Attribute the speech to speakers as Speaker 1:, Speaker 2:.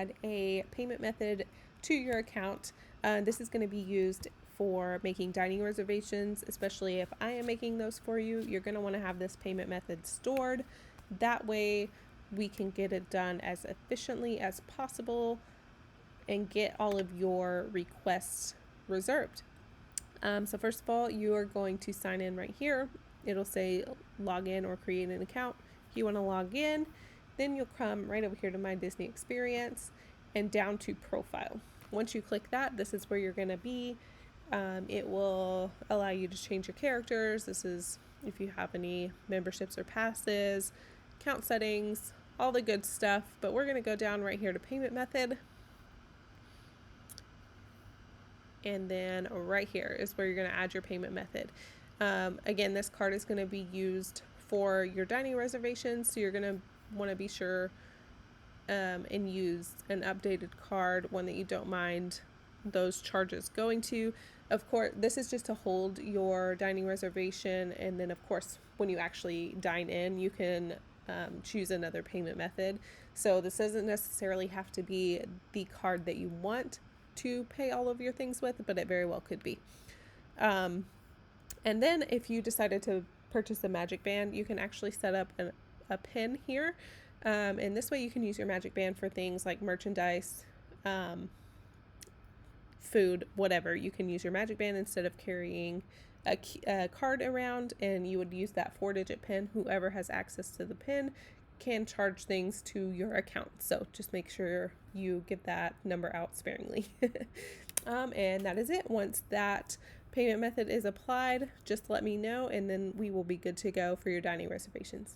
Speaker 1: add a payment method to your account. This is going to be used for making dining reservations, especially if I am making those for you. You're going to want to have this payment method stored. That way we can get it done as efficiently as possible and get all of your requests reserved. So first of all, you are going to sign in right here. It'll say log in or create an account. You want to log in, then you'll come right over here to MyDisneyExperience and down to profile. Once you click that, this is where you're going to be. It will allow you to change your characters. This is if you have any memberships or passes, account settings, all the good stuff. But we're going to go down right here to payment method. And then right here is where you're going to add your payment method. Again, this card is going to be used for your dining reservations, so you're going to want to be sure and use an updated card, one that you don't mind those charges going to. Of course, this is just to hold your dining reservation, and then of course when you actually dine in, you can choose another payment method. So this doesn't necessarily have to be the card that you want to pay all of your things with, but it very well could be. And then if you decided to purchase a magic band, you can actually set up a pin here. And this way you can use your magic band for things like merchandise, food, whatever. You can use your magic band instead of carrying a card around, and you would use that 4-digit pin. Whoever has access to the pin can charge things to your account. So just make sure you give that number out sparingly. And that is it. Once that payment method is applied, just let me know, and then we will be good to go for your dining reservations.